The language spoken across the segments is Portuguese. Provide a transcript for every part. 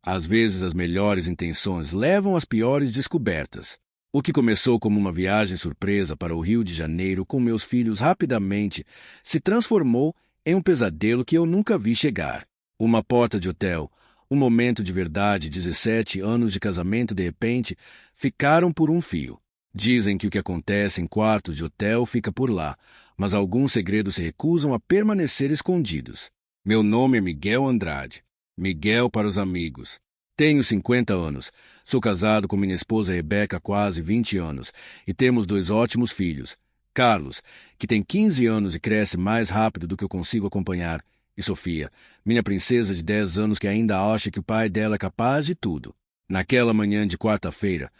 Às vezes as melhores intenções levam às piores descobertas. O que começou como uma viagem surpresa para o Rio de Janeiro com meus filhos rapidamente se transformou em um pesadelo que eu nunca vi chegar. Uma porta de hotel, um momento de verdade, 17 anos de casamento de repente, ficaram por um fio. Dizem que o que acontece em quartos de hotel fica por lá, mas alguns segredos se recusam a permanecer escondidos. Meu nome é Miguel Andrade. Miguel para os amigos. Tenho 50 anos. Sou casado com minha esposa Rebeca há quase 20 anos e temos 2 ótimos filhos. Carlos, que tem 15 anos e cresce mais rápido do que eu consigo acompanhar, e Sofia, minha princesa de 10 anos que ainda acha que o pai dela é capaz de tudo. Naquela manhã de quarta-feira,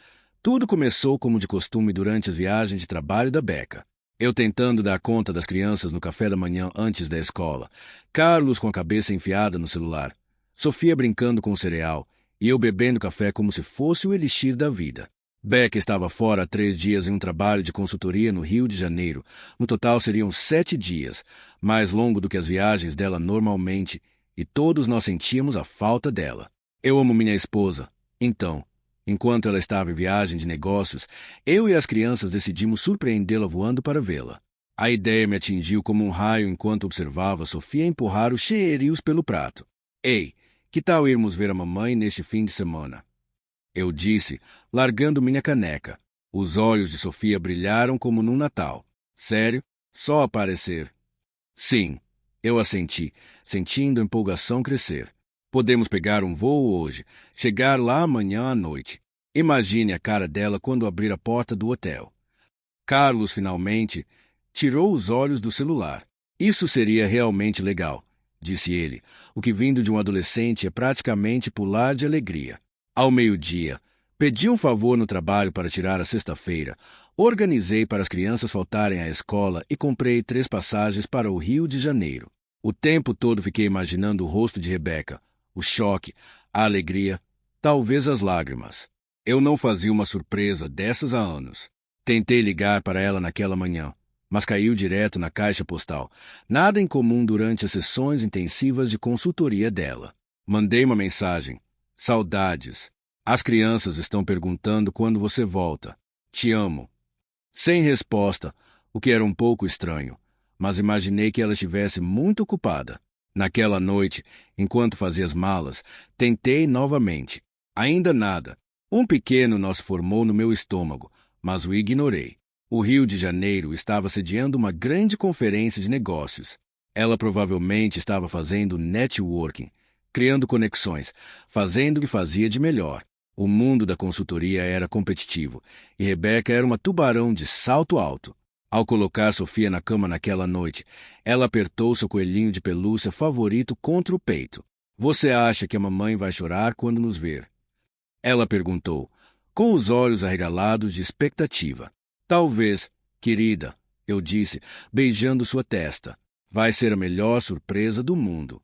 tudo começou como de costume durante as viagens de trabalho da Beca. Eu tentando dar conta das crianças no café da manhã antes da escola, Carlos com a cabeça enfiada no celular, Sofia brincando com o cereal e eu bebendo café como se fosse o elixir da vida. Beca estava fora há 3 dias em um trabalho de consultoria no Rio de Janeiro. No total seriam 7 dias, mais longo do que as viagens dela normalmente, e todos nós sentíamos a falta dela. Eu amo minha esposa. Então, enquanto ela estava em viagem de negócios, eu e as crianças decidimos surpreendê-la voando para vê-la. A ideia me atingiu como um raio enquanto observava Sofia empurrar os cheerios pelo prato. Ei, que tal irmos ver a mamãe neste fim de semana? Eu disse, largando minha caneca. Os olhos de Sofia brilharam como num Natal. Sério? Só aparecer? Sim, eu assenti, sentindo a empolgação crescer. Podemos pegar um voo hoje, chegar lá amanhã à noite. Imagine a cara dela quando abrir a porta do hotel. Carlos finalmente tirou os olhos do celular. Isso seria realmente legal, disse ele, o que vindo de um adolescente é praticamente pular de alegria. Ao meio-dia, pedi um favor no trabalho para tirar a sexta-feira, organizei para as crianças faltarem à escola e comprei 3 passagens para o Rio de Janeiro. O tempo todo fiquei imaginando o rosto de Rebeca, o choque, a alegria, talvez as lágrimas. Eu não fazia uma surpresa dessas há anos. Tentei ligar para ela naquela manhã, mas caiu direto na caixa postal. Nada em comum durante as sessões intensivas de consultoria dela. Mandei uma mensagem. Saudades. As crianças estão perguntando quando você volta. Te amo. Sem resposta, o que era um pouco estranho, mas imaginei que ela estivesse muito ocupada. Naquela noite, enquanto fazia as malas, tentei novamente. Ainda nada. Um pequeno nó se formou no meu estômago, mas o ignorei. O Rio de Janeiro estava sediando uma grande conferência de negócios. Ela provavelmente estava fazendo networking, criando conexões, fazendo o que fazia de melhor. O mundo da consultoria era competitivo, e Rebeca era uma tubarão de salto alto. Ao colocar Sofia na cama naquela noite, ela apertou seu coelhinho de pelúcia favorito contra o peito. Você acha que a mamãe vai chorar quando nos ver? Ela perguntou, com os olhos arregalados de expectativa. Talvez, querida, eu disse, beijando sua testa. Vai ser a melhor surpresa do mundo.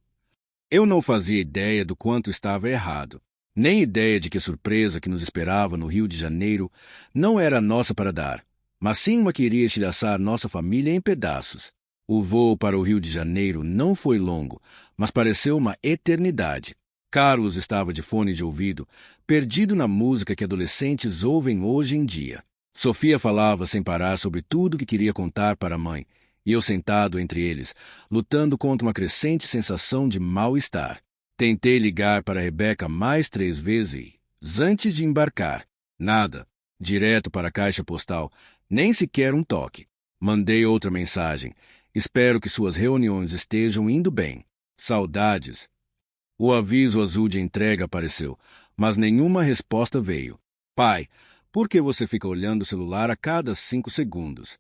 Eu não fazia ideia do quanto estava errado. Nem ideia de que a surpresa que nos esperava no Rio de Janeiro não era nossa para dar, mas sim uma que iria estilhaçar nossa família em pedaços. O voo para o Rio de Janeiro não foi longo, mas pareceu uma eternidade. Carlos estava de fone de ouvido, perdido na música que adolescentes ouvem hoje em dia. Sofia falava sem parar sobre tudo que queria contar para a mãe, e eu sentado entre eles, lutando contra uma crescente sensação de mal-estar. Tentei ligar para Rebeca mais 3 vezes antes de embarcar. Nada. Direto para a caixa postal. Nem sequer um toque. Mandei outra mensagem. Espero que suas reuniões estejam indo bem. Saudades. O aviso azul de entrega apareceu, mas nenhuma resposta veio. Pai, por que você fica olhando o celular a cada 5 segundos?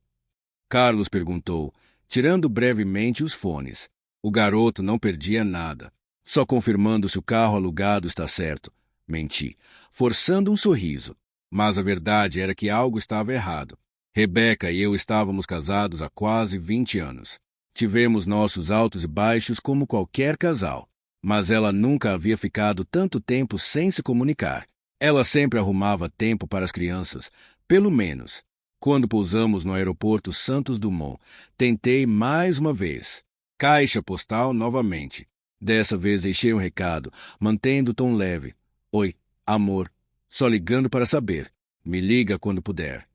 Carlos perguntou, tirando brevemente os fones. O garoto não perdia nada. Só confirmando se o carro alugado está certo. Menti, forçando um sorriso. Mas a verdade era que algo estava errado. Rebeca e eu estávamos casados há quase 20 anos. Tivemos nossos altos e baixos como qualquer casal. Mas ela nunca havia ficado tanto tempo sem se comunicar. Ela sempre arrumava tempo para as crianças, pelo menos. Quando pousamos no aeroporto Santos Dumont, tentei mais uma vez. Caixa postal novamente. Dessa vez deixei um recado, mantendo o tom leve. Oi, amor. Só ligando para saber. Me liga quando puder.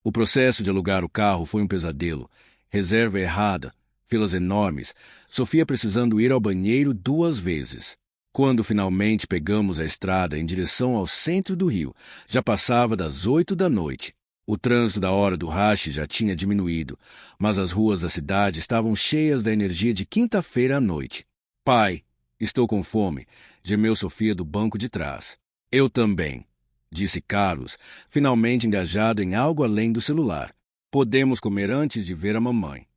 O processo de alugar o carro foi um pesadelo. Reserva errada, filas enormes, Sofia precisando ir ao banheiro 2 vezes. Quando finalmente pegamos a estrada em direção ao centro do Rio, já passava das 8 da noite. O trânsito da hora do rush já tinha diminuído, mas as ruas da cidade estavam cheias da energia de quinta-feira à noite. Pai, estou com fome, gemeu Sofia do banco de trás. Eu também, disse Carlos, finalmente engajado em algo além do celular. Podemos comer antes de ver a mamãe.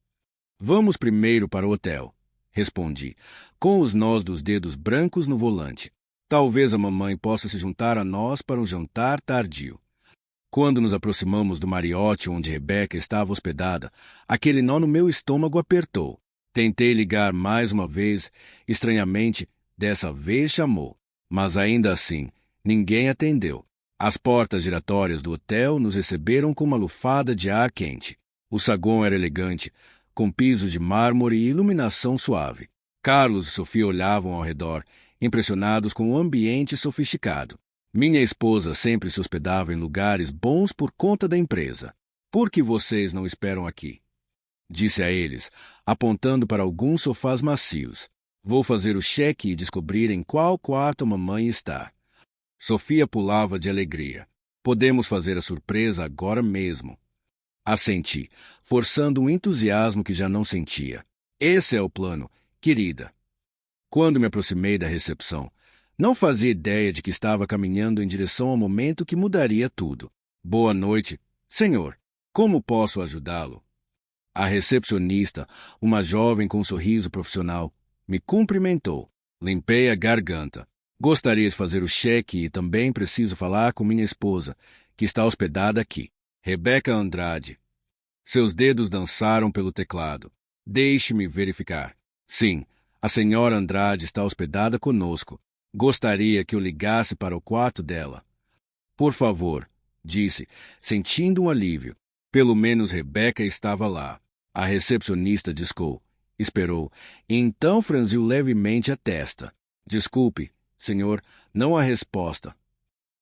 Vamos primeiro para o hotel, respondi, com os nós dos dedos brancos no volante. Talvez a mamãe possa se juntar a nós para um jantar tardio. Quando nos aproximamos do Marriott onde Rebeca estava hospedada, aquele nó no meu estômago apertou. Tentei ligar mais uma vez, estranhamente, dessa vez chamou, mas ainda assim, ninguém atendeu. As portas giratórias do hotel nos receberam com uma lufada de ar quente. O saguão era elegante, com pisos de mármore e iluminação suave. Carlos e Sofia olhavam ao redor, impressionados com o ambiente sofisticado. Minha esposa sempre se hospedava em lugares bons por conta da empresa. Por que vocês não esperam aqui? Disse a eles, apontando para alguns sofás macios. Vou fazer o cheque e descobrir em qual quarto a mamãe está. Sofia pulava de alegria. Podemos fazer a surpresa agora mesmo. Assenti, forçando um entusiasmo que já não sentia. Esse é o plano, querida. Quando me aproximei da recepção, não fazia ideia de que estava caminhando em direção ao momento que mudaria tudo. Boa noite, senhor. Como posso ajudá-lo? A recepcionista, uma jovem com um sorriso profissional, me cumprimentou. Limpei a garganta. Gostaria de fazer o cheque e também preciso falar com minha esposa, que está hospedada aqui. Rebeca Andrade. Seus dedos dançaram pelo teclado. Deixe-me verificar. Sim, a senhora Andrade está hospedada conosco. Gostaria que eu ligasse para o quarto dela. Por favor, disse, sentindo um alívio. Pelo menos Rebeca estava lá. A recepcionista discou, esperou, e então franziu levemente a testa. Desculpe, senhor, não há resposta.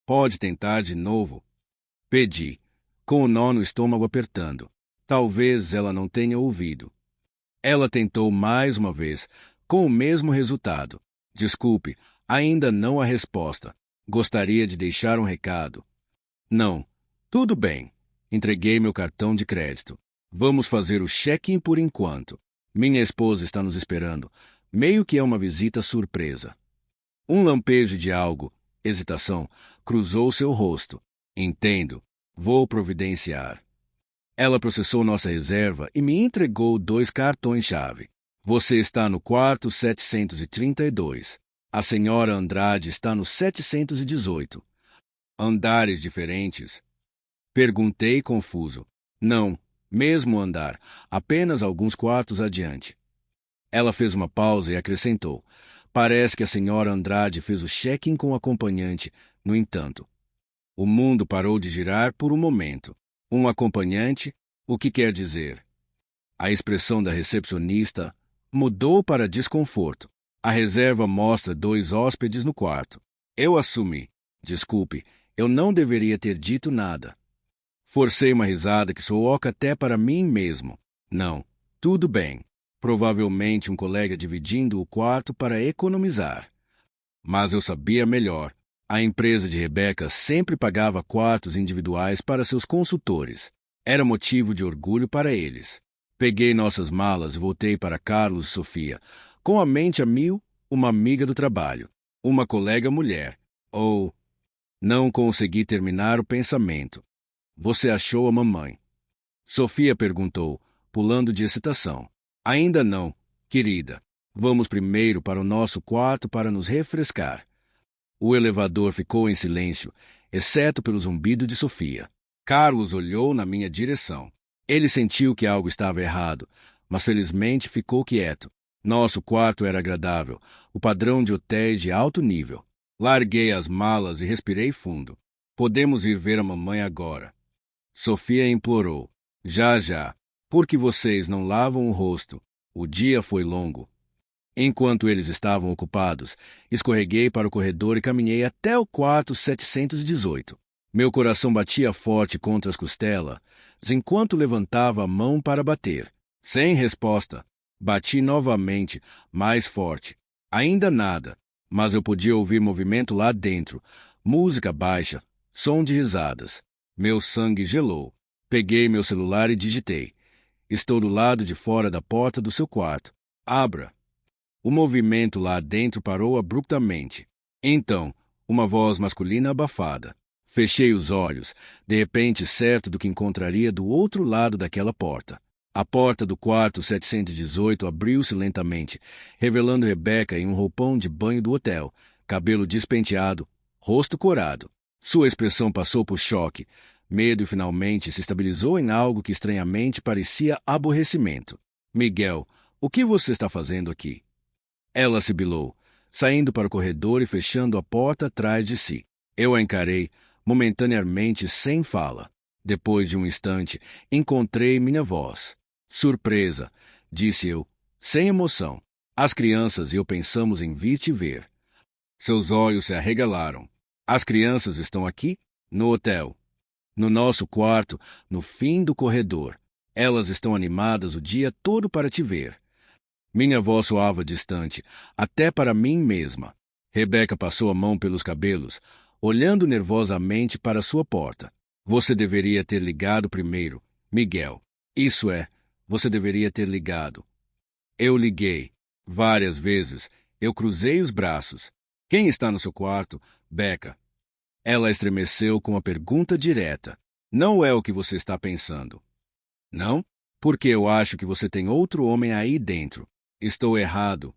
Pode tentar de novo? Pedi, com o nó no estômago apertando. Talvez ela não tenha ouvido. Ela tentou mais uma vez, com o mesmo resultado. Desculpe, ainda não há resposta. Gostaria de deixar um recado. Não. Tudo bem. Entreguei meu cartão de crédito. Vamos fazer o check-in por enquanto. Minha esposa está nos esperando. Meio que é uma visita surpresa. Um lampejo de algo, hesitação, cruzou seu rosto. Entendo. Vou providenciar. Ela processou nossa reserva e me entregou 2 cartões-chave. Você está no quarto 732. A senhora Andrade está no 718. Andares diferentes? Perguntei confuso. Não, mesmo andar, apenas alguns quartos adiante. Ela fez uma pausa e acrescentou. Parece que a senhora Andrade fez o check-in com o acompanhante. No entanto, o mundo parou de girar por um momento. Um acompanhante? O que quer dizer? A expressão da recepcionista mudou para desconforto. A reserva mostra 2 hóspedes no quarto. Eu assumi. Desculpe, eu não deveria ter dito nada. Forcei uma risada que soou até para mim mesmo. Não, tudo bem. Provavelmente um colega dividindo o quarto para economizar. Mas eu sabia melhor. A empresa de Rebeca sempre pagava quartos individuais para seus consultores. Era motivo de orgulho para eles. Peguei nossas malas e voltei para Carlos e Sofia. Com a mente a mil, uma amiga do trabalho. Uma colega mulher. Não consegui terminar o pensamento. Você achou a mamãe? Sofia perguntou, pulando de excitação. Ainda não, querida. Vamos primeiro para o nosso quarto para nos refrescar. O elevador ficou em silêncio, exceto pelo zumbido de Sofia. Carlos olhou na minha direção. Ele sentiu que algo estava errado, mas felizmente ficou quieto. Nosso quarto era agradável, o padrão de hotéis de alto nível. Larguei as malas e respirei fundo. Podemos ir ver a mamãe agora. Sofia implorou. Já, já. Por que vocês não lavam o rosto? O dia foi longo. Enquanto eles estavam ocupados, escorreguei para o corredor e caminhei até o quarto 718. Meu coração batia forte contra as costelas, enquanto levantava a mão para bater. Sem resposta. Bati novamente, mais forte. Ainda nada, mas eu podia ouvir movimento lá dentro. Música baixa, som de risadas. Meu sangue gelou. Peguei meu celular e digitei. Estou do lado de fora da porta do seu quarto. Abra. O movimento lá dentro parou abruptamente. Então, uma voz masculina abafada. Fechei os olhos, de repente certo do que encontraria do outro lado daquela porta. A porta do quarto 718 abriu-se lentamente, revelando Rebeca em um roupão de banho do hotel, cabelo despenteado, rosto corado. Sua expressão passou por choque. Medo finalmente se estabilizou em algo que estranhamente parecia aborrecimento. Miguel, o que você está fazendo aqui? Ela sibilou, saindo para o corredor e fechando a porta atrás de si. Eu a encarei, momentaneamente sem fala. Depois de um instante, encontrei minha voz. Surpresa, disse eu, sem emoção. As crianças e eu pensamos em vir te ver. Seus olhos se arregalaram. As crianças estão aqui? No hotel. No nosso quarto, no fim do corredor. Elas estão animadas o dia todo para te ver. Minha voz soava distante, até para mim mesma. Rebeca passou a mão pelos cabelos, olhando nervosamente para sua porta. Você deveria ter ligado primeiro, Miguel. Isso é, você deveria ter ligado. Eu liguei. Várias vezes. Eu cruzei os braços. Quem está no seu quarto, Becca? Ela estremeceu com a pergunta direta. Não é o que você está pensando. Não? Porque eu acho que você tem outro homem aí dentro. Estou errado.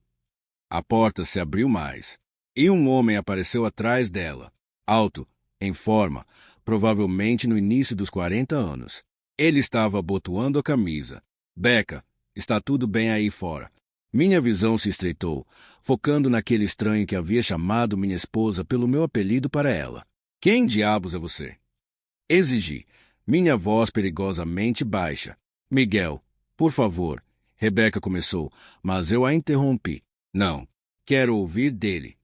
A porta se abriu mais. E um homem apareceu atrás dela. Alto, em forma, provavelmente no início dos 40 anos. Ele estava abotoando a camisa. Becca, está tudo bem aí fora. Minha visão se estreitou, focando naquele estranho que havia chamado minha esposa pelo meu apelido para ela. Quem diabos é você? Exigi, minha voz perigosamente baixa. Miguel, por favor. Rebeca começou, mas eu a interrompi. Não, quero ouvir dele.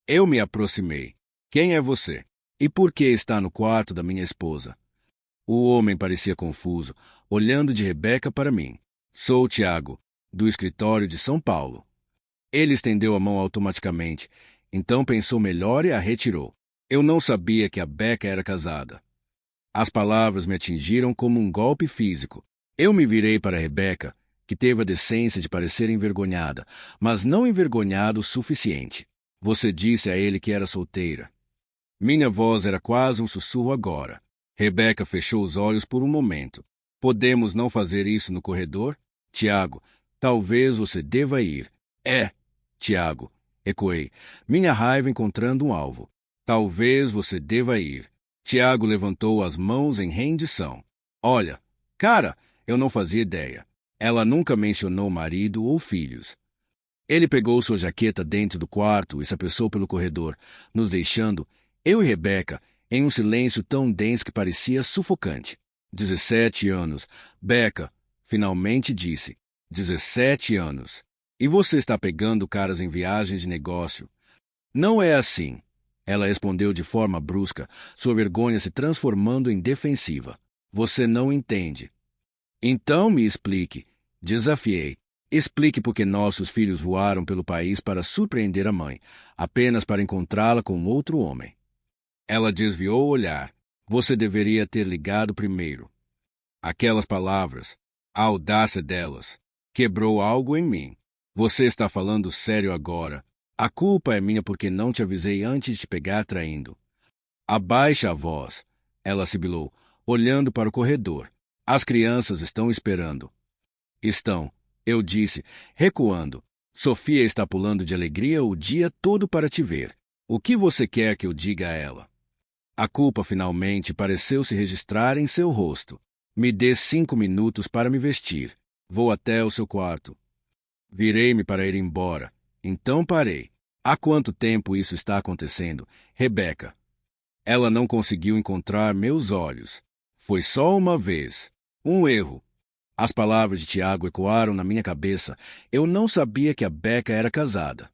Eu me aproximei. Quem é você? E por que está no quarto da minha esposa? O homem parecia confuso, olhando de Rebeca para mim. Sou Tiago, do escritório de São Paulo. Ele estendeu a mão automaticamente, então pensou melhor e a retirou. Eu não sabia que a Becca era casada. As palavras me atingiram como um golpe físico. Eu me virei para Rebeca, que teve a decência de parecer envergonhada, mas não envergonhada o suficiente. Você disse a ele que era solteira. Minha voz era quase um sussurro agora. Rebeca fechou os olhos por um momento. Podemos não fazer isso no corredor? Tiago, talvez você deva ir. É, Tiago, ecoei, minha raiva encontrando um alvo. Talvez você deva ir. Tiago levantou as mãos em rendição. Olha, cara, eu não fazia ideia. Ela nunca mencionou marido ou filhos. Ele pegou sua jaqueta dentro do quarto e se apressou pelo corredor, nos deixando, eu e Rebeca, em um silêncio tão denso que parecia sufocante. 17 anos. Becca, finalmente disse. 17 anos. E você está pegando caras em viagens de negócio. Não é assim. Ela respondeu de forma brusca, sua vergonha se transformando em defensiva. Você não entende. Então me explique. Desafiei. Explique por que nossos filhos voaram pelo país para surpreender a mãe, apenas para encontrá-la com outro homem. Ela desviou o olhar. Você deveria ter ligado primeiro. Aquelas palavras, a audácia delas, quebrou algo em mim. Você está falando sério agora. A culpa é minha porque não te avisei antes de te pegar traindo. Abaixa a voz, ela sibilou, olhando para o corredor. As crianças estão esperando. Estão, eu disse, recuando. Sofia está pulando de alegria o dia todo para te ver. O que você quer que eu diga a ela? A culpa finalmente pareceu se registrar em seu rosto. Me dê 5 minutos para me vestir. Vou até o seu quarto. Virei-me para ir embora. Então parei. Há quanto tempo isso está acontecendo, Rebeca? Ela não conseguiu encontrar meus olhos. Foi só uma vez. Um erro. As palavras de Tiago ecoaram na minha cabeça. Eu não sabia que a Becca era casada.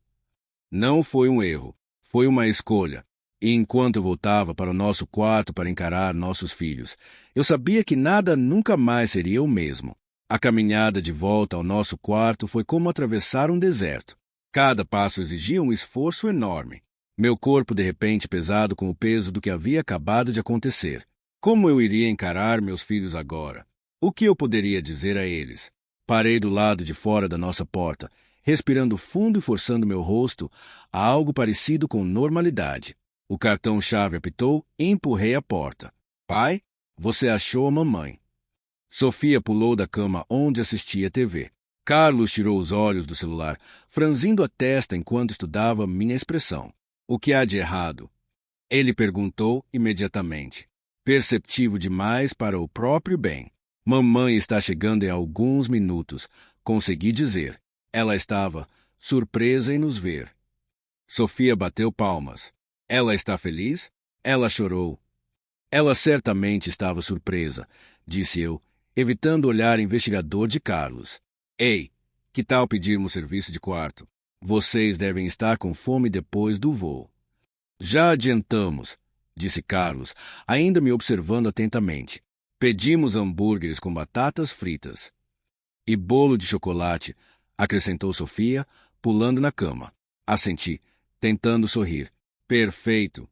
Não foi um erro, foi uma escolha. E enquanto eu voltava para o nosso quarto para encarar nossos filhos, eu sabia que nada nunca mais seria o mesmo. A caminhada de volta ao nosso quarto foi como atravessar um deserto. Cada passo exigia um esforço enorme. Meu corpo de repente pesado com o peso do que havia acabado de acontecer. Como eu iria encarar meus filhos agora? O que eu poderia dizer a eles? Parei do lado de fora da nossa porta, respirando fundo e forçando meu rosto a algo parecido com normalidade. O cartão-chave apitou e empurrei a porta. Pai, você achou a mamãe. Sofia pulou da cama onde assistia TV. Carlos tirou os olhos do celular, franzindo a testa enquanto estudava minha expressão. O que há de errado? Ele perguntou imediatamente, perceptivo demais para o próprio bem. Mamãe está chegando em alguns minutos, consegui dizer. Ela estava surpresa em nos ver. Sofia bateu palmas. Ela está feliz? Ela chorou. Ela certamente estava surpresa, disse eu, evitando o olhar investigador de Carlos. Ei, que tal pedirmos serviço de quarto? Vocês devem estar com fome depois do voo. Já adiantamos, disse Carlos, ainda me observando atentamente. Pedimos hambúrgueres com batatas fritas. E bolo de chocolate, acrescentou Sofia, pulando na cama. Assenti, tentando sorrir. Perfeito.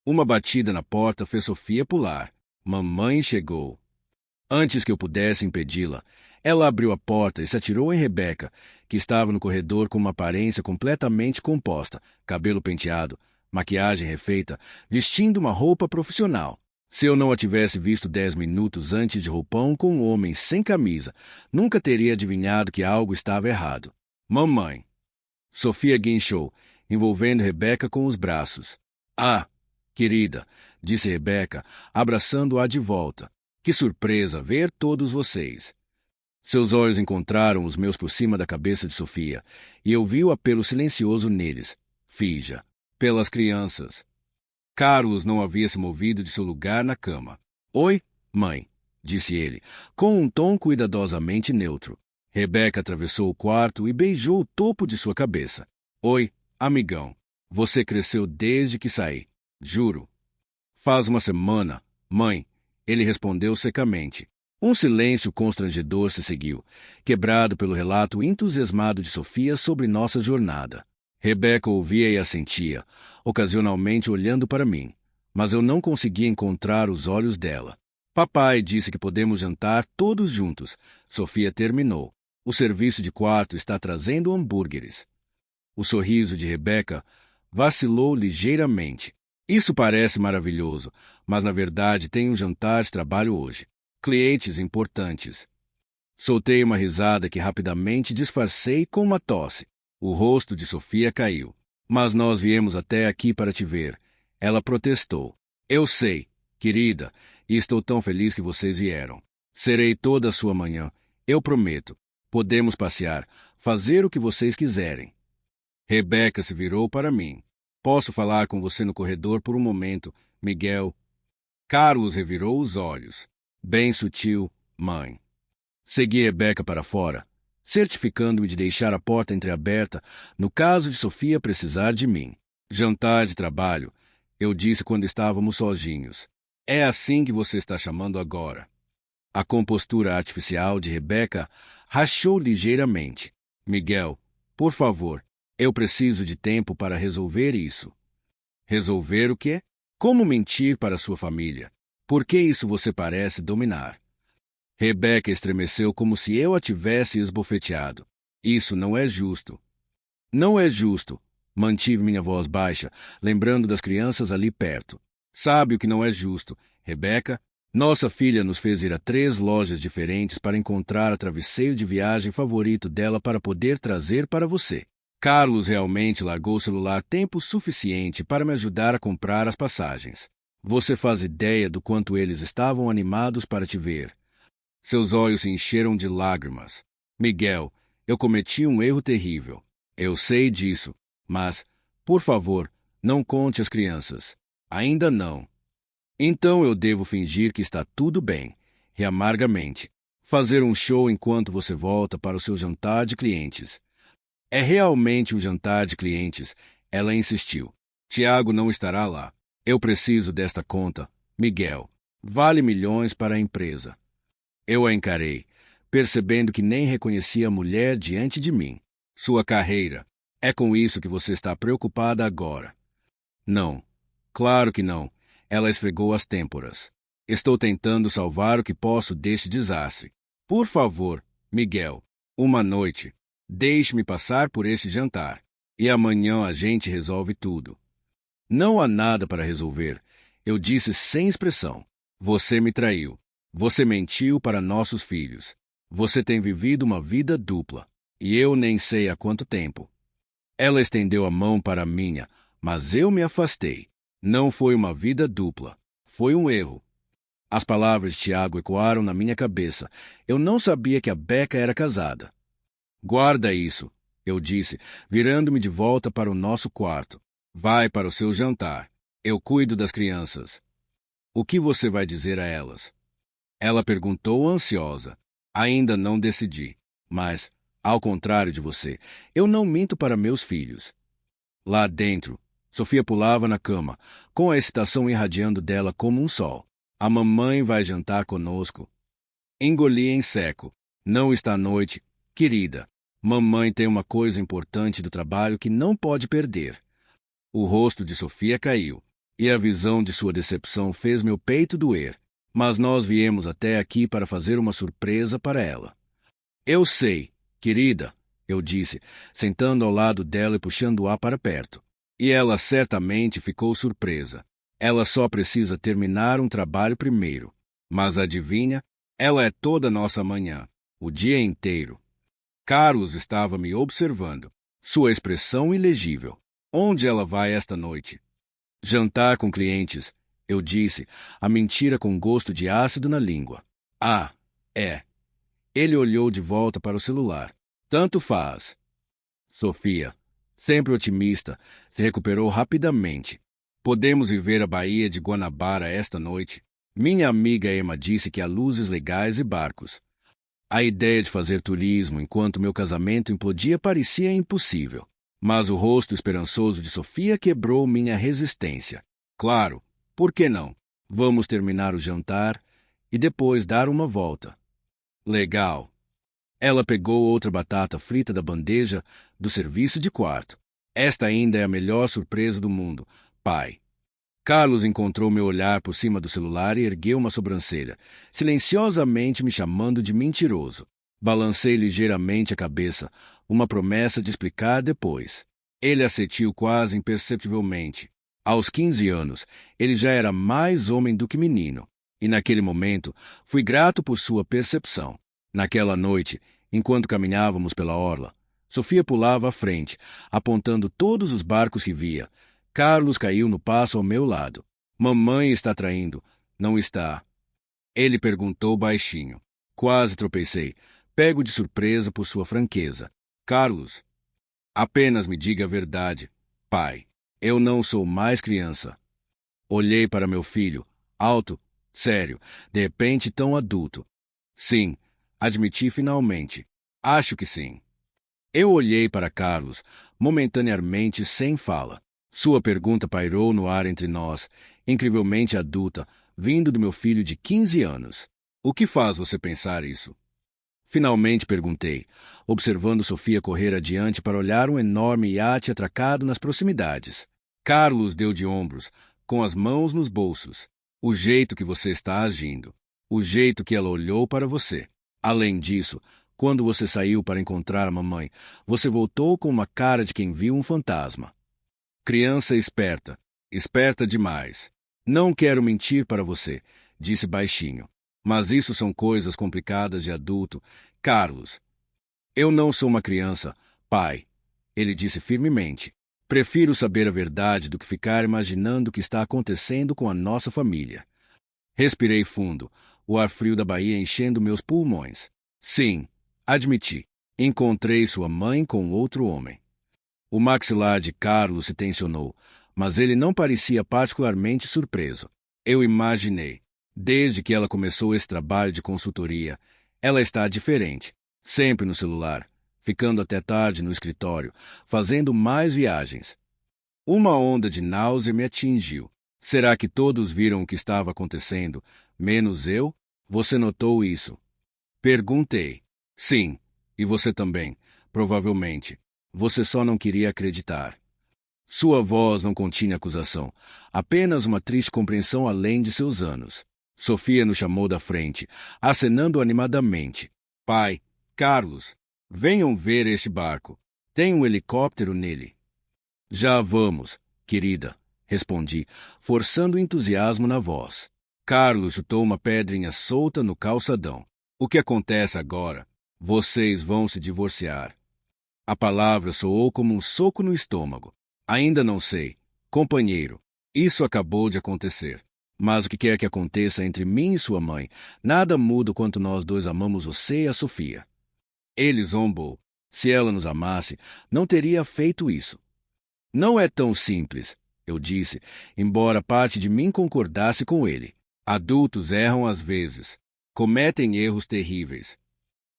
Uma batida na porta fez Sofia pular. Mamãe chegou. Antes que eu pudesse impedi-la, ela abriu a porta e se atirou em Rebeca, que estava no corredor com uma aparência completamente composta, cabelo penteado, maquiagem refeita, vestindo uma roupa profissional. Se eu não a tivesse visto 10 minutos antes de roupão com um homem sem camisa, nunca teria adivinhado que algo estava errado. Mamãe. Sofia guinchou, envolvendo Rebeca com os braços. Ah, querida, disse Rebeca, abraçando-a de volta. Que surpresa ver todos vocês. Seus olhos encontraram os meus por cima da cabeça de Sofia, e eu vi o apelo silencioso neles. Fija. Pelas crianças. Carlos não havia se movido de seu lugar na cama. Oi, mãe, disse ele, com um tom cuidadosamente neutro. Rebeca atravessou o quarto e beijou o topo de sua cabeça. Oi, amigão. Você cresceu desde que saí. Juro. Faz uma semana, mãe, ele respondeu secamente. Um silêncio constrangedor se seguiu, quebrado pelo relato entusiasmado de Sofia sobre nossa jornada. Rebeca ouvia e assentia, ocasionalmente olhando para mim, mas eu não conseguia encontrar os olhos dela. Papai disse que podemos jantar todos juntos. Sofia terminou. O serviço de quarto está trazendo hambúrgueres. O sorriso de Rebeca vacilou ligeiramente. Isso parece maravilhoso, mas na verdade tenho um jantar de trabalho hoje. Clientes importantes. Soltei uma risada que rapidamente disfarcei com uma tosse. O rosto de Sofia caiu. Mas nós viemos até aqui para te ver. Ela protestou. Eu sei, querida, e estou tão feliz que vocês vieram. Serei toda a sua manhã, eu prometo. Podemos passear, fazer o que vocês quiserem. Rebeca se virou para mim. Posso falar com você no corredor por um momento, Miguel? Carlos revirou os olhos. Bem sutil, mãe. Segui Rebeca para fora, certificando-me de deixar a porta entreaberta no caso de Sofia precisar de mim. Jantar de trabalho, eu disse quando estávamos sozinhos. É assim que você está chamando agora. A compostura artificial de Rebeca rachou ligeiramente. Miguel, por favor, eu preciso de tempo para resolver isso. Resolver o quê? Como mentir para sua família? Por que isso você parece dominar? Rebeca estremeceu como se eu a tivesse esbofeteado. Isso não é justo. Não é justo. Mantive minha voz baixa, lembrando das crianças ali perto. Sabe o que não é justo, Rebeca? Nossa filha nos fez ir a 3 lojas diferentes para encontrar o travesseiro de viagem favorito dela para poder trazer para você. Carlos realmente largou o celular tempo suficiente para me ajudar a comprar as passagens. Você faz ideia do quanto eles estavam animados para te ver. Seus olhos se encheram de lágrimas. Miguel, eu cometi um erro terrível. Eu sei disso, mas, por favor, não conte às crianças. Ainda não. Então eu devo fingir que está tudo bem, e amargamente. Fazer um show enquanto você volta para o seu jantar de clientes. É realmente um jantar de clientes, ela insistiu. Tiago não estará lá. Eu preciso desta conta, Miguel. Vale milhões para a empresa. Eu a encarei, percebendo que nem reconhecia a mulher diante de mim. Sua carreira. É com isso que você está preocupada agora? Não. Claro que não. Ela esfregou as têmporas. Estou tentando salvar o que posso deste desastre. Por favor, Miguel, uma noite. Deixe-me passar por este jantar. E amanhã a gente resolve tudo. Não há nada para resolver. Eu disse sem expressão. Você me traiu. Você mentiu para nossos filhos. Você tem vivido uma vida dupla. E eu nem sei há quanto tempo. Ela estendeu a mão para a minha, mas eu me afastei. Não foi uma vida dupla. Foi um erro. As palavras de Tiago ecoaram na minha cabeça. Eu não sabia que a Beca era casada. Guarda isso, eu disse, virando-me de volta para o nosso quarto. Vai para o seu jantar. Eu cuido das crianças. O que você vai dizer a elas? Ela perguntou ansiosa. Ainda não decidi. Mas, ao contrário de você, eu não minto para meus filhos. Lá dentro, Sofia pulava na cama, com a excitação irradiando dela como um sol. A mamãe vai jantar conosco. Engoli em seco. Não está à noite, querida. Mamãe tem uma coisa importante do trabalho que não pode perder. O rosto de Sofia caiu, e a visão de sua decepção fez meu peito doer. Mas nós viemos até aqui para fazer uma surpresa para ela. Eu sei, querida, eu disse, sentando ao lado dela e puxando-a para perto. E ela certamente ficou surpresa. Ela só precisa terminar um trabalho primeiro. Mas adivinha? Ela é toda nossa manhã, o dia inteiro. Carlos estava me observando. Sua expressão ilegível. Onde ela vai esta noite? Jantar com clientes, eu disse, a mentira com gosto de ácido na língua. Ah, é. Ele olhou de volta para o celular. Tanto faz. Sofia, sempre otimista, se recuperou rapidamente. Podemos viver a Baía de Guanabara esta noite? Minha amiga Emma disse que há luzes legais e barcos. A ideia de fazer turismo enquanto meu casamento implodia parecia impossível. Mas o rosto esperançoso de Sofia quebrou minha resistência. Claro, por que não? Vamos terminar o jantar e depois dar uma volta. Legal. Ela pegou outra batata frita da bandeja do serviço de quarto. Esta ainda é a melhor surpresa do mundo, pai. Carlos encontrou meu olhar por cima do celular e ergueu uma sobrancelha, silenciosamente me chamando de mentiroso. Balancei ligeiramente a cabeça, uma promessa de explicar depois. Ele assentiu quase imperceptivelmente. Aos 15 anos, ele já era mais homem do que menino, e naquele momento fui grato por sua percepção. Naquela noite, enquanto caminhávamos pela orla, Sofia pulava à frente, apontando todos os barcos que via. Carlos caiu no passo ao meu lado. Mamãe está traindo, não está? Ele perguntou baixinho. Quase tropecei, pego de surpresa por sua franqueza. Carlos, apenas me diga a verdade, pai. Eu não sou mais criança. Olhei para meu filho, alto, sério, de repente tão adulto. Sim, admiti finalmente. Acho que sim. Eu olhei para Carlos, momentaneamente sem fala. Sua pergunta pairou no ar entre nós, incrivelmente adulta, vindo do meu filho de 15 anos. O que faz você pensar isso? Finalmente perguntei, observando Sofia correr adiante para olhar um enorme iate atracado nas proximidades. Carlos deu de ombros, com as mãos nos bolsos. O jeito que você está agindo. O jeito que ela olhou para você. Além disso, quando você saiu para encontrar a mamãe, você voltou com uma cara de quem viu um fantasma. Criança esperta. Esperta demais. Não quero mentir para você, disse baixinho. Mas isso são coisas complicadas de adulto. Carlos, eu não sou uma criança, pai. Ele disse firmemente. Prefiro saber a verdade do que ficar imaginando o que está acontecendo com a nossa família. Respirei fundo, o ar frio da Bahia enchendo meus pulmões. Sim, admiti. Encontrei sua mãe com outro homem. O maxilar de Carlos se tensionou, mas ele não parecia particularmente surpreso. Eu imaginei. Desde que ela começou esse trabalho de consultoria, Ela está diferente, sempre no celular, ficando até tarde no escritório, fazendo mais viagens. Uma onda de náusea me atingiu. Será que todos viram o que estava acontecendo, menos eu? Você notou isso? Perguntei. Sim, e você também, provavelmente. Você só não queria acreditar. Sua voz não continha acusação, apenas uma triste compreensão além de seus anos. Sofia nos chamou da frente, acenando animadamente. Pai, Carlos, venham ver este barco. Tem um helicóptero nele. Já vamos, querida, respondi, forçando entusiasmo na voz. Carlos chutou uma pedrinha solta no calçadão. O que acontece agora? Vocês vão se divorciar. A palavra soou como um soco no estômago. Ainda não sei, companheiro. Isso acabou de acontecer. Mas o que quer que aconteça entre mim e sua mãe, nada muda quanto nós dois amamos você e a Sofia. Ele zombou. Se ela nos amasse, não teria feito isso. Não é tão simples, eu disse, embora parte de mim concordasse com ele. Adultos erram às vezes. Cometem erros terríveis.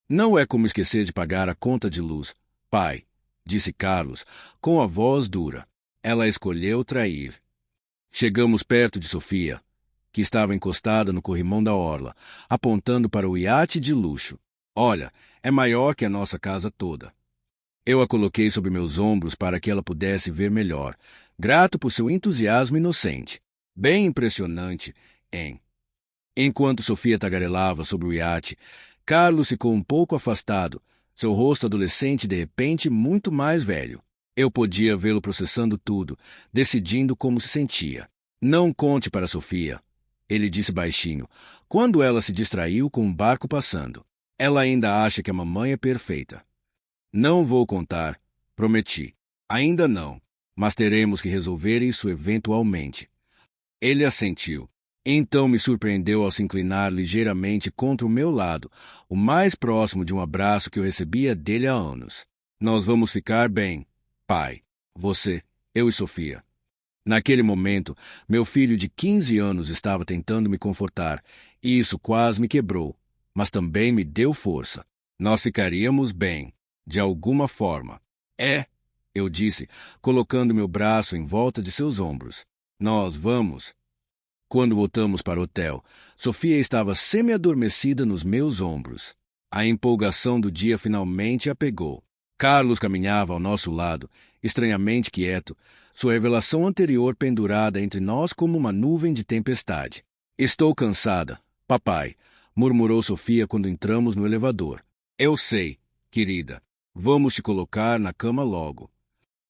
Não é como esquecer de pagar a conta de luz, pai, disse Carlos, com a voz dura. Ela escolheu trair. Chegamos perto de Sofia, que estava encostada no corrimão da orla, apontando para o iate de luxo. Olha, é maior que a nossa casa toda. Eu a coloquei sobre meus ombros para que ela pudesse ver melhor, grato por seu entusiasmo inocente. Bem impressionante, hein? Enquanto Sofia tagarelava sobre o iate, Carlos ficou um pouco afastado, seu rosto adolescente de repente muito mais velho. Eu podia vê-lo processando tudo, decidindo como se sentia. Não conte para Sofia, ele disse baixinho, quando ela se distraiu com um barco passando. Ela ainda acha que a mamãe é perfeita. Não vou contar, prometi. Ainda não, mas teremos que resolver isso eventualmente. Ele assentiu. Então me surpreendeu ao se inclinar ligeiramente contra o meu lado, o mais próximo de um abraço que eu recebia dele há anos. Nós vamos ficar bem, pai. Você, eu e Sofia. Naquele momento, meu filho de 15 anos estava tentando me confortar, e isso quase me quebrou, mas também me deu força. Nós ficaríamos bem, de alguma forma. É, eu disse, colocando meu braço em volta de seus ombros. Nós vamos. Quando voltamos para o hotel, Sofia estava semi-adormecida nos meus ombros. A empolgação do dia finalmente a pegou. Carlos caminhava ao nosso lado, estranhamente quieto, sua revelação anterior pendurada entre nós como uma nuvem de tempestade. Estou cansada, papai, murmurou Sofia quando entramos no elevador. Eu sei, querida. Vamos te colocar na cama logo.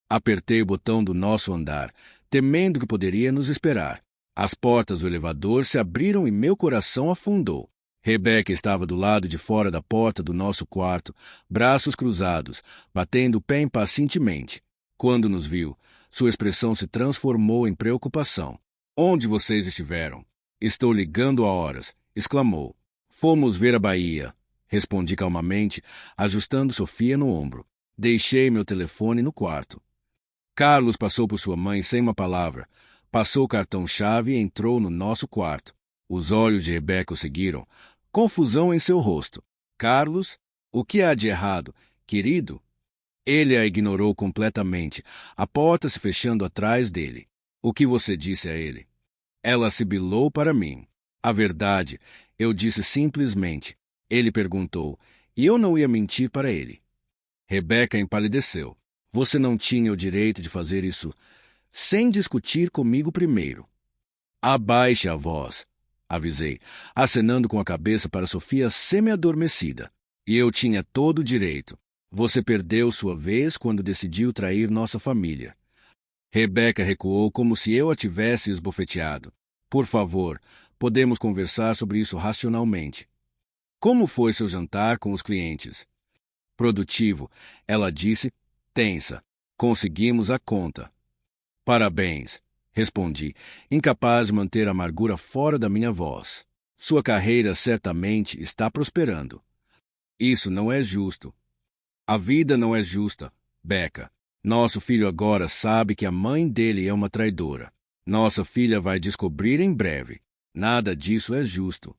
Apertei o botão do nosso andar, temendo que poderia nos esperar. As portas do elevador se abriram e meu coração afundou. Rebeca estava do lado de fora da porta do nosso quarto, braços cruzados, batendo o pé impacientemente. Quando nos viu, sua expressão se transformou em preocupação. Onde vocês estiveram? Estou ligando há horas, exclamou. Fomos ver a Bahia, respondi calmamente, ajustando Sofia no ombro. Deixei meu telefone no quarto. Carlos passou por sua mãe sem uma palavra. Passou o cartão-chave e entrou no nosso quarto. Os olhos de Rebeca o seguiram. Confusão em seu rosto. Carlos, o que há de errado, querido? Ele a ignorou completamente, a porta se fechando atrás dele. O que você disse a ele? Ela sibilou para mim. A verdade, eu disse simplesmente. Ele perguntou, e eu não ia mentir para ele. Rebeca empalideceu. Você não tinha o direito de fazer isso sem discutir comigo primeiro. Abaixe a voz, avisei, acenando com a cabeça para Sofia semi-adormecida. E eu tinha todo o direito. Você perdeu sua vez quando decidiu trair nossa família. Rebeca recuou como se eu a tivesse esbofeteado. Por favor, podemos conversar sobre isso racionalmente. Como foi seu jantar com os clientes? Produtivo, ela disse, tensa. Conseguimos a conta. Parabéns, respondi, incapaz de manter a amargura fora da minha voz. Sua carreira certamente está prosperando. Isso não é justo. A vida não é justa, Becca. Nosso filho agora sabe que a mãe dele é uma traidora. Nossa filha vai descobrir em breve. Nada disso é justo.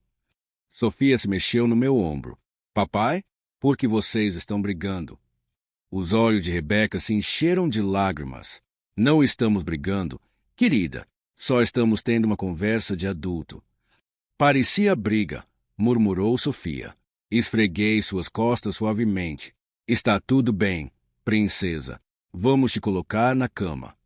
Sofia se mexeu no meu ombro. Papai, por que vocês estão brigando? Os olhos de Rebeca se encheram de lágrimas. Não estamos brigando, querida. Só estamos tendo uma conversa de adulto. Parecia briga, murmurou Sofia. Esfreguei suas costas suavemente. Está tudo bem, princesa. Vamos te colocar na cama.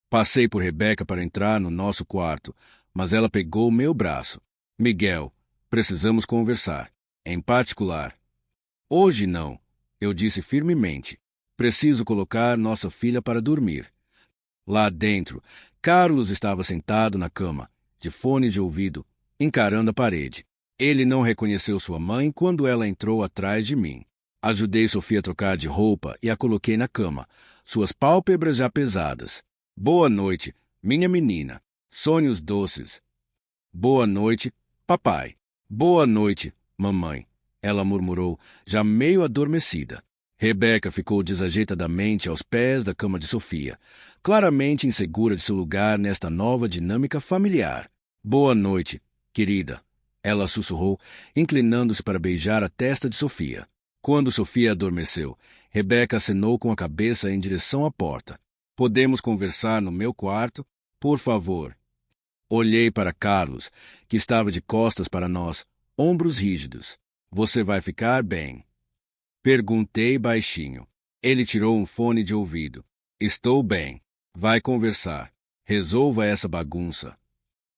Passei por Rebeca para entrar no nosso quarto, mas ela pegou meu braço. Miguel, precisamos conversar. Em particular. Hoje não, eu disse firmemente. Preciso colocar nossa filha para dormir. Lá dentro, Carlos estava sentado na cama, de fone de ouvido, encarando a parede. Ele não reconheceu sua mãe quando ela entrou atrás de mim. Ajudei Sofia a trocar de roupa e a coloquei na cama, suas pálpebras já pesadas. Boa noite, minha menina. Sonhos doces. Boa noite, papai. Boa noite, mamãe. Ela murmurou, já meio adormecida. Rebeca ficou desajeitadamente aos pés da cama de Sofia, claramente insegura de seu lugar nesta nova dinâmica familiar. Boa noite, querida. Ela sussurrou, inclinando-se para beijar a testa de Sofia. Quando Sofia adormeceu, Rebeca acenou com a cabeça em direção à porta. Podemos conversar no meu quarto, por favor? Olhei para Carlos, que estava de costas para nós, ombros rígidos. Você vai ficar bem? Perguntei baixinho. Ele tirou um fone de ouvido. Estou bem. Vai conversar. Resolva essa bagunça.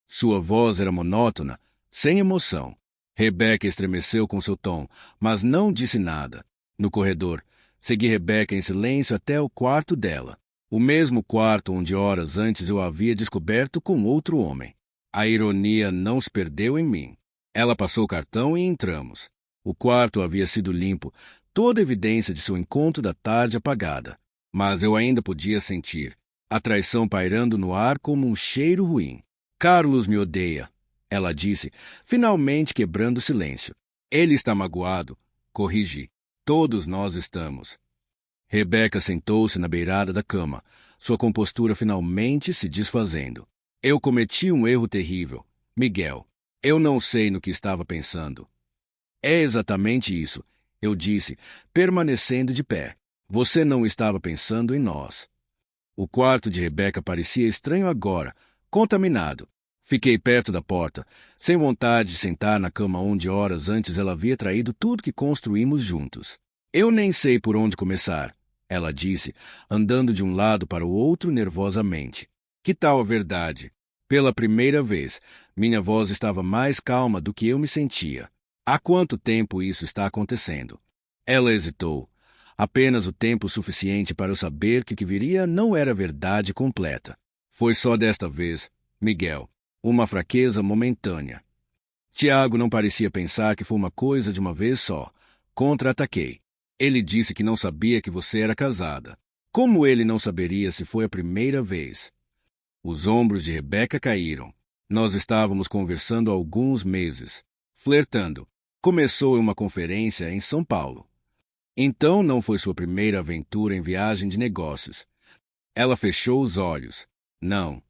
Sua voz era monótona, sem emoção. Rebeca estremeceu com seu tom, mas não disse nada. No corredor, segui Rebeca em silêncio até o quarto dela. O mesmo quarto onde horas antes eu a havia descoberto com outro homem. A ironia não se perdeu em mim. Ela passou o cartão e entramos. O quarto havia sido limpo, toda evidência de seu encontro da tarde apagada. Mas eu ainda podia sentir a traição pairando no ar como um cheiro ruim. Carlos me odeia, ela disse, finalmente quebrando o silêncio. Ele está magoado, corrigi. Todos nós estamos. Rebeca sentou-se na beirada da cama, sua compostura finalmente se desfazendo. Eu cometi um erro terrível, Miguel. Eu não sei no que estava pensando. É exatamente isso, eu disse, permanecendo de pé. Você não estava pensando em nós. O quarto de Rebeca parecia estranho agora, contaminado. Fiquei perto da porta, sem vontade de sentar na cama onde horas antes ela havia traído tudo que construímos juntos. Eu nem sei por onde começar, ela disse, andando de um lado para o outro nervosamente. Que tal a verdade? Pela primeira vez, minha voz estava mais calma do que eu me sentia. Há quanto tempo isso está acontecendo? Ela hesitou. Apenas o tempo suficiente para eu saber que o que viria não era verdade completa. Foi só desta vez, Miguel. Uma fraqueza momentânea. Tiago não parecia pensar que foi uma coisa de uma vez só. Contra-ataquei. Ele disse que não sabia que você era casada. Como ele não saberia se foi a primeira vez? Os ombros de Rebeca caíram. Nós estávamos conversando há alguns meses. Flertando. Começou em uma conferência em São Paulo. Então não foi sua primeira aventura em viagem de negócios. Ela fechou os olhos. Não.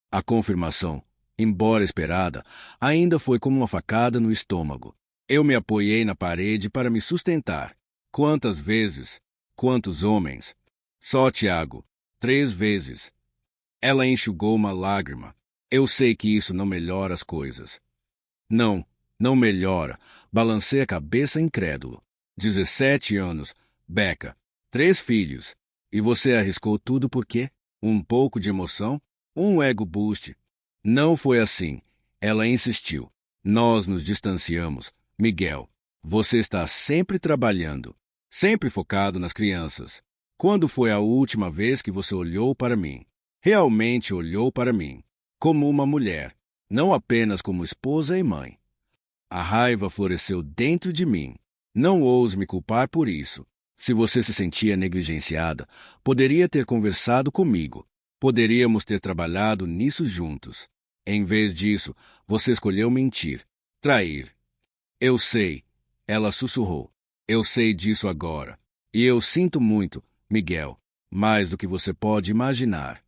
A confirmação, embora esperada, ainda foi como uma facada no estômago. Eu me apoiei na parede para me sustentar. Quantas vezes? Quantos homens? Só Tiago. 3 vezes. Ela enxugou uma lágrima. Eu sei que isso não melhora as coisas. Não, não melhora. Balancei a cabeça incrédulo. 17 anos, Becca, 3 filhos. E você arriscou tudo por quê? Um pouco de emoção? Um ego boost? Não foi assim. Ela insistiu. Nós nos distanciamos. Miguel, você está sempre trabalhando, sempre focado nas crianças. Quando foi a última vez que você olhou para mim? Realmente olhou para mim, como uma mulher, não apenas como esposa e mãe. A raiva floresceu dentro de mim. Não ouse me culpar por isso. Se você se sentia negligenciada, poderia ter conversado comigo. Poderíamos ter trabalhado nisso juntos. Em vez disso, você escolheu mentir, trair. Eu sei, ela sussurrou. Eu sei disso agora. E eu sinto muito, Miguel, mais do que você pode imaginar.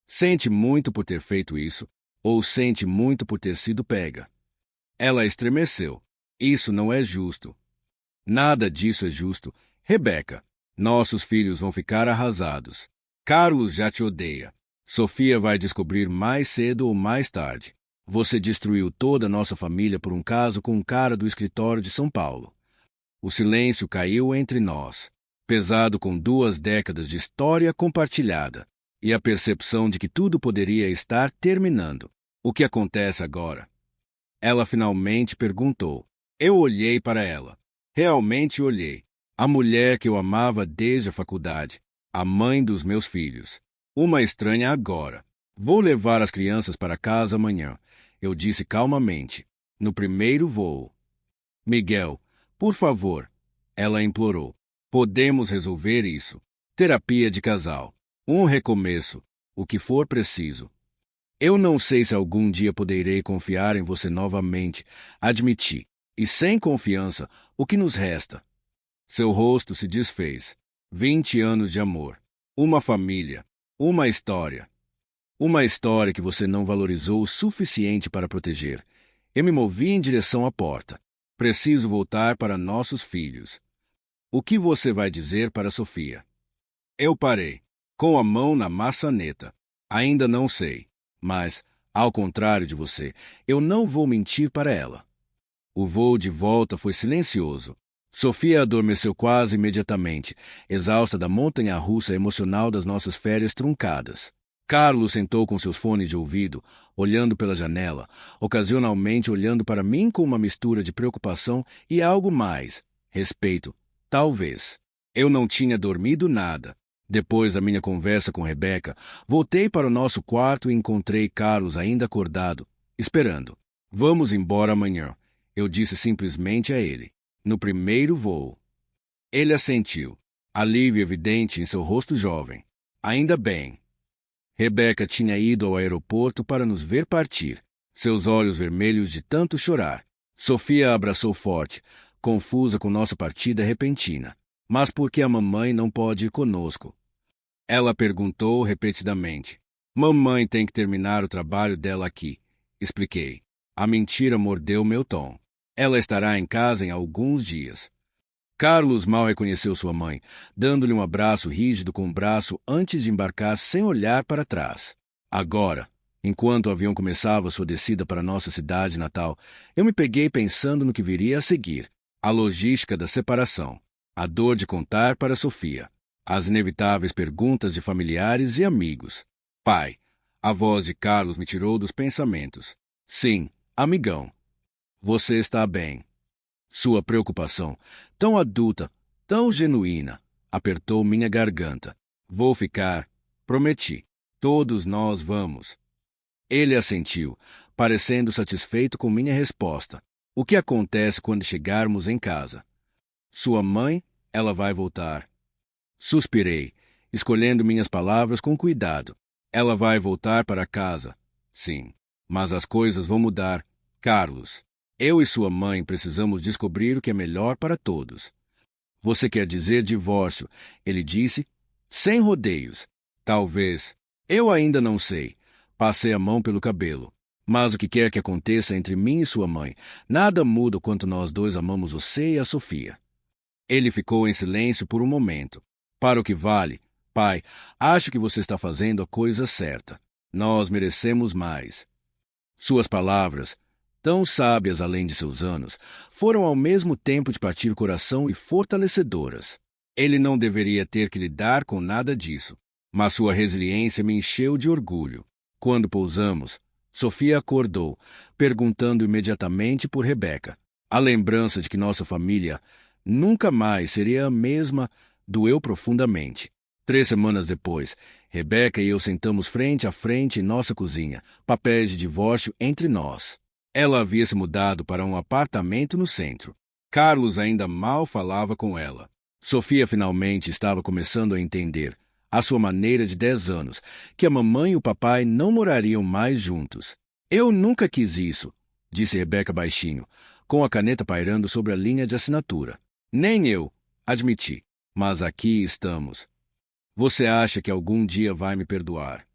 Sente muito por ter feito isso, ou sente muito por ter sido pega? Ela estremeceu. Isso não é justo. Nada disso é justo. Rebeca, nossos filhos vão ficar arrasados. Carlos já te odeia. Sofia vai descobrir mais cedo ou mais tarde. Você destruiu toda a nossa família por um caso com um cara do escritório de São Paulo. O silêncio caiu entre nós, pesado com 2 décadas de história compartilhada, e a percepção de que tudo poderia estar terminando. O que acontece agora? Ela finalmente perguntou. Eu olhei para ela. Realmente olhei. A mulher que eu amava desde a faculdade. A mãe dos meus filhos. Uma estranha agora. Vou levar as crianças para casa amanhã, eu disse calmamente. No primeiro voo. Miguel, por favor, ela implorou. Podemos resolver isso. Terapia de casal. Um recomeço. O que for preciso. Eu não sei se algum dia poderei confiar em você novamente, admiti. E sem confiança, o que nos resta? Seu rosto se desfez. 20 anos de amor. Uma família. Uma história. Uma história que você não valorizou o suficiente para proteger. Eu me movi em direção à porta. Preciso voltar para nossos filhos. O que você vai dizer para Sofia? Eu parei, com a mão na maçaneta. Ainda não sei, mas, ao contrário de você, eu não vou mentir para ela. O voo de volta foi silencioso. Sofia adormeceu quase imediatamente, exausta da montanha-russa emocional das nossas férias truncadas. Carlos sentou com seus fones de ouvido, olhando pela janela, ocasionalmente olhando para mim com uma mistura de preocupação e algo mais, respeito, talvez. Eu não tinha dormido nada. Depois da minha conversa com Rebeca, voltei para o nosso quarto e encontrei Carlos ainda acordado, esperando. Vamos embora amanhã, eu disse simplesmente a ele. No primeiro voo. Ele assentiu, alívio evidente em seu rosto jovem. Ainda bem. Rebeca tinha ido ao aeroporto para nos ver partir, seus olhos vermelhos de tanto chorar. Sofia a abraçou forte, confusa com nossa partida repentina. Mas por que a mamãe não pode ir conosco? Ela perguntou repetidamente. Mamãe tem que terminar o trabalho dela aqui, expliquei. A mentira mordeu meu tom. Ela estará em casa em alguns dias. Carlos mal reconheceu sua mãe, dando-lhe um abraço rígido com o braço antes de embarcar sem olhar para trás. Agora, enquanto o avião começava sua descida para nossa cidade natal, eu me peguei pensando no que viria a seguir. A logística da separação. A dor de contar para Sofia. As inevitáveis perguntas de familiares e amigos. Pai. A voz de Carlos me tirou dos pensamentos. Sim, amigão. Você está bem. Sua preocupação, tão adulta, tão genuína, apertou minha garganta. Vou ficar, prometi. Todos nós vamos. Ele assentiu, parecendo satisfeito com minha resposta. O que acontece quando chegarmos em casa? Sua mãe, ela vai voltar. Suspirei, escolhendo minhas palavras com cuidado. Ela vai voltar para casa. Sim, mas as coisas vão mudar, Carlos. Eu e sua mãe precisamos descobrir o que é melhor para todos. Você quer dizer divórcio, ele disse, sem rodeios. Talvez. Eu ainda não sei. Passei a mão pelo cabelo. Mas o que quer que aconteça entre mim e sua mãe, nada muda quanto nós dois amamos você e a Sofia. Ele ficou em silêncio por um momento. Para o que vale, pai, acho que você está fazendo a coisa certa. Nós merecemos mais. Suas palavras, tão sábias além de seus anos, foram ao mesmo tempo de partir o coração e fortalecedoras. Ele não deveria ter que lidar com nada disso, mas sua resiliência me encheu de orgulho. Quando pousamos, Sofia acordou, perguntando imediatamente por Rebeca. A lembrança de que nossa família nunca mais seria a mesma doeu profundamente. 3 semanas depois, Rebeca e eu sentamos frente a frente em nossa cozinha, papéis de divórcio entre nós. Ela havia se mudado para um apartamento no centro. Carlos ainda mal falava com ela. Sofia finalmente estava começando a entender, à sua maneira de 10 anos, que a mamãe e o papai não morariam mais juntos. Eu nunca quis isso, disse Rebeca baixinho, com a caneta pairando sobre a linha de assinatura. Nem eu, admiti. Mas aqui estamos. Você acha que algum dia vai me perdoar?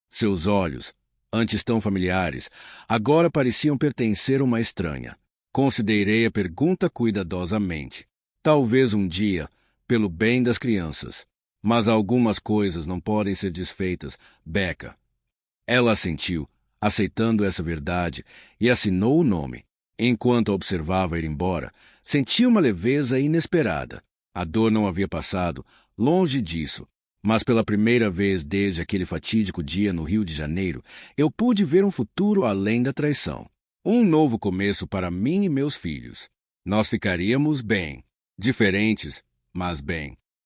Seus olhos, antes tão familiares, agora pareciam pertencer a uma estranha. Considerei a pergunta cuidadosamente. Talvez um dia, pelo bem das crianças. Mas algumas coisas não podem ser desfeitas, Becca. Ela assentiu, aceitando essa verdade, e assinou o nome. Enquanto a observava ir embora, sentia uma leveza inesperada. A dor não havia passado, longe disso. Mas pela primeira vez desde aquele fatídico dia no Rio de Janeiro, eu pude ver um futuro além da traição. Um novo começo para mim e meus filhos. Nós ficaríamos bem. Diferentes, mas bem.